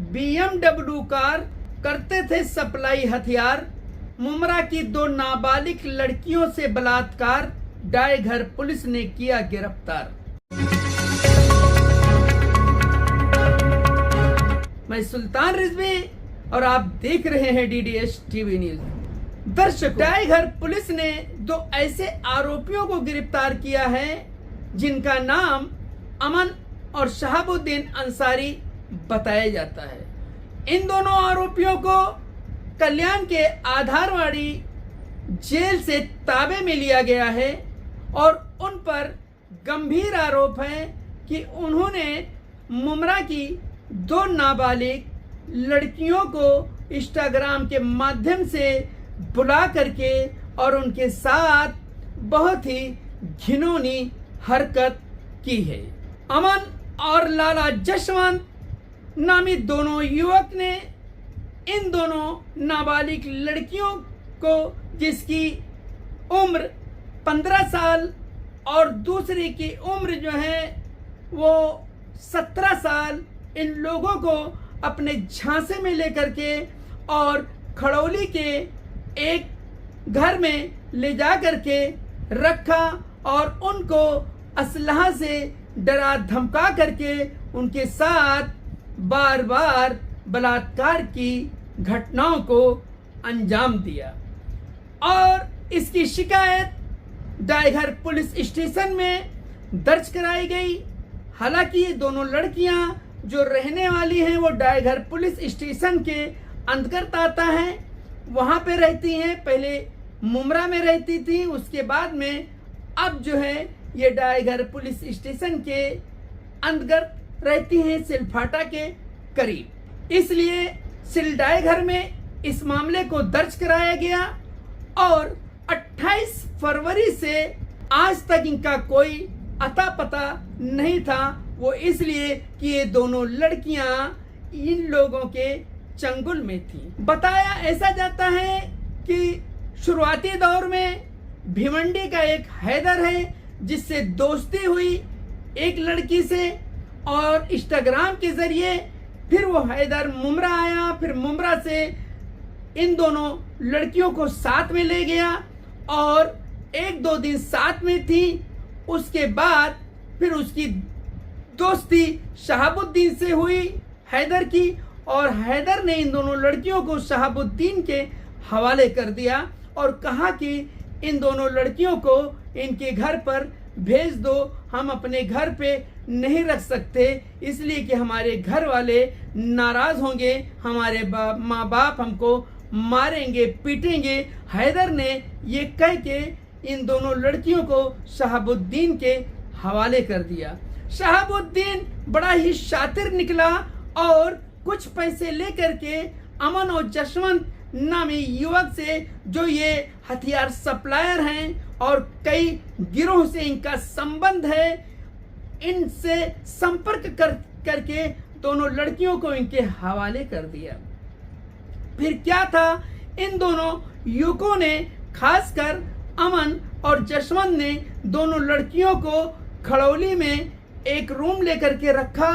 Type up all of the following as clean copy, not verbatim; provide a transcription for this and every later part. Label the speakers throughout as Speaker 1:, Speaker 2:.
Speaker 1: BMW car करते थे supply हथियार। मुमरा की 2 नाबालिग लड़कियों से बलात्कार, डायघर पुलिस ने किया गिरफ्तार। मैं सुल्तान रिजवी और आप देख रहे हैं DDS टीवी न्यूज। दर्शक, डायघर पुलिस ने 2 ऐसे आरोपियों को गिरफ्तार किया है जिनका नाम अमन और शहाबुद्दीन अंसारी बताया जाता है। इन दोनों आरोपियों को कल्याण के आधारवाड़ी जेल से ताबे में लिया गया है और उन पर गंभीर आरोप है कि उन्होंने मुमरा की 2 नाबालिग लड़कियों को इंस्टाग्राम के माध्यम से बुला करके और उनके साथ बहुत ही घिनौनी हरकत की है। अमन और लाला जशवंत नामी दोनों युवक ने इन दोनों नाबालिग लड़कियों को, जिसकी उम्र 15 साल और दूसरी की उम्र जो है वो 17 साल, इन लोगों को अपने झांसे में लेकर के और खड़ौली के एक घर में ले जा करके रखा और उनको असलहा से डरा धमका करके उनके साथ बार बार बलात्कार की घटनाओं को अंजाम दिया और इसकी शिकायत डायघर पुलिस स्टेशन में दर्ज कराई गई। हालांकि ये दोनों लड़कियां जो रहने वाली हैं वो डायघर पुलिस स्टेशन के अंतर्गत आता है, वहां पे रहती हैं। पहले मुमरा में रहती थी, उसके बाद में अब जो है ये डायघर पुलिस स्टेशन के अंतर्गत रहती हैं, सिलफाटा के करीब। इसलिए सिलडायघर में इस मामले को दर्ज कराया गया और 28 फरवरी से आज तक इनका कोई अता पता नहीं था। वो इसलिए कि ये दोनों लड़कियां इन लोगों के चंगुल में थी। बताया ऐसा जाता है कि शुरुआती दौर में भिवंडी का एक हैदर है जिससे दोस्ती हुई एक लड़की से और इंस्टाग्राम के जरिए फिर वो हैदर मुमरा आया, फिर मुमरा से इन दोनों लड़कियों को साथ में ले गया और 1-2 दिन साथ में थी। उसके बाद फिर उसकी दोस्ती शहाबुद्दीन से हुई हैदर की और हैदर ने इन दोनों लड़कियों को शहाबुद्दीन के हवाले कर दिया और कहा कि इन दोनों लड़कियों को इनके घर पर भेज दो, हम अपने घर पे नहीं रख सकते इसलिए कि हमारे घर वाले नाराज होंगे, हमारे माँ बाप हमको मारेंगे पीटेंगे। हैदर ने ये कह के इन दोनों लड़कियों को शहाबुद्दीन के हवाले कर दिया। शहाबुद्दीन बड़ा ही शातिर निकला और कुछ पैसे लेकर के अमन और जशवंत नामी युवक से, जो ये हथियार सप्लायर हैं और कई गिरोह से इनका संबंध है, इनसे संपर्क करके दोनों लड़कियों को इनके हवाले कर दिया। फिर क्या था, इन दोनों युवकों ने, खासकर अमन और जशवंत ने दोनों लड़कियों को खड़ौली में एक रूम लेकर के रखा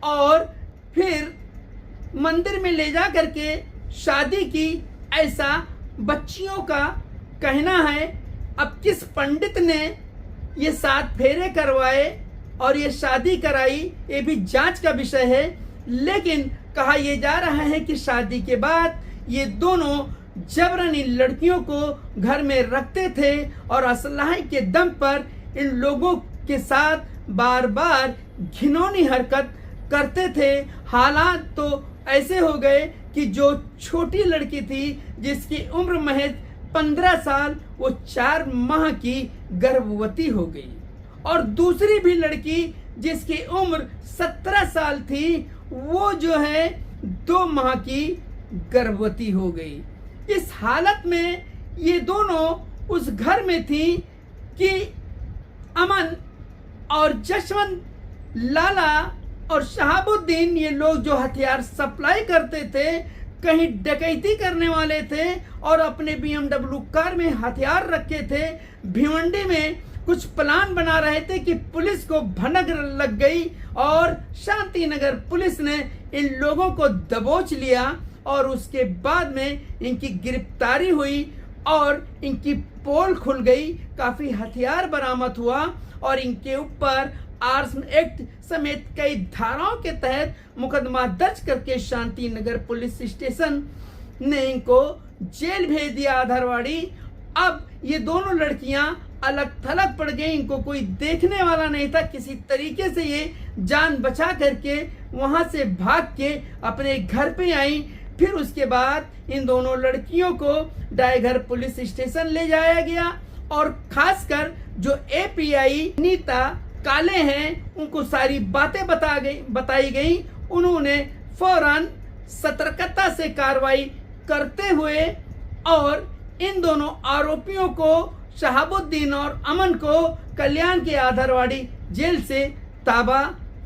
Speaker 1: और फिर मंदिर में ले जा करके शादी की, ऐसा बच्चियों का कहना है। अब किस पंडित ने ये 7 फेरे करवाए और ये शादी कराई, ये भी जांच का विषय है। लेकिन कहा यह जा रहा है कि शादी के बाद ये दोनों जबरन इन लड़कियों को घर में रखते थे और असलहा के दम पर इन लोगों के साथ बार बार घिनौनी हरकत करते थे। हालात तो ऐसे हो गए कि जो छोटी लड़की थी जिसकी उम्र महज 15 साल, वो 4 माह की गर्भवती हो गई और दूसरी भी लड़की जिसकी उम्र 17 साल थी, वो जो है 2 माह की गर्भवती हो गई। इस हालत में ये दोनों उस घर में थी कि अमन और जशवंत, लाला और शहाबुद्दीन, ये लोग जो हथियार सप्लाई करते थे, कहीं डकैती करने वाले थे और अपने BMW कार में हथियार रखे थे। भिवंडी में कुछ प्लान बना रहे थे कि पुलिस को भनक लग गई और शांति नगर पुलिस ने इन लोगों को दबोच लिया और उसके बाद में इनकी गिरफ्तारी हुई और इनकी पोल खुल गई। काफी हथियार बरामद हुआ और इनके ऊपर आर्म्स एक्ट समेत कई धाराओं के तहत मुकदमा दर्ज करके शांति नगर पुलिस स्टेशन ने इनको जेल भेज दिया आधारवाड़ी। अब ये दोनों लड़कियां अलग थलग पड़ गई, इनको कोई देखने वाला नहीं था। किसी तरीके से ये जान बचा करके वहां से भाग के अपने घर पे आई। फिर उसके बाद इन दोनों लड़कियों को डायघर पुलिस स्टेशन ले जाया गया और खासकर जो एपीआई नीता काले हैं उनको सारी बातें बताई गई। उन्होंने फौरन सतर्कता से कार्रवाई करते हुए और इन दोनों आरोपियों को शहाबुद्दीन और अमन को कल्याण के आधारवाड़ी जेल से ताबा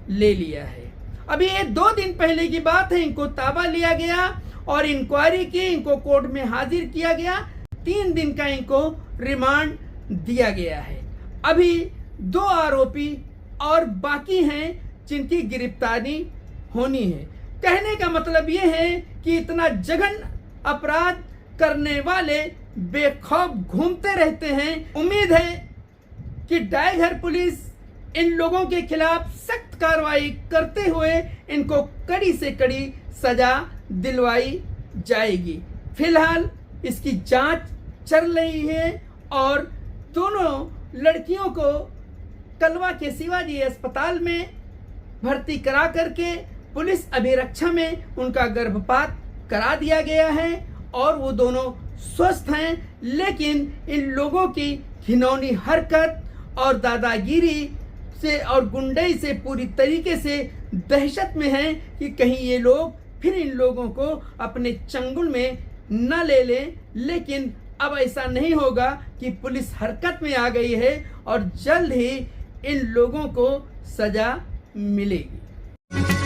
Speaker 1: ले लिया है। अभी ये 2 दिन पहले की बात है, इनको ताबा लिया गया और इंक्वायरी की, इनको कोर्ट में हाजिर किया गया। 3 दिन का इनको रिमांड दिया गया है। अभी 2 आरोपी और बाकी हैं जिनकी गिरफ्तारी होनी है। कहने का मतलब ये है कि इतना जघन्य अपराध करने वाले बेखौफ घूमते रहते हैं। उम्मीद है कि डायघर पुलिस इन लोगों के खिलाफ सख्त कार्रवाई करते हुए इनको कड़ी से कड़ी सजा दिलवाई जाएगी। फिलहाल इसकी जांच चल रही है और दोनों लड़कियों को कलवा के शिवाजी अस्पताल में भर्ती करा करके पुलिस अभिरक्षा में उनका गर्भपात करा दिया गया है और वो दोनों स्वस्थ हैं। लेकिन इन लोगों की घिनौनी हरकत और दादागिरी से और गुंडई से पूरी तरीके से दहशत में हैं कि कहीं ये लोग फिर इन लोगों को अपने चंगुल में न ले लें। लेकिन अब ऐसा नहीं होगा कि पुलिस हरकत में आ गई है और जल्द ही इन लोगों को सजा मिलेगी।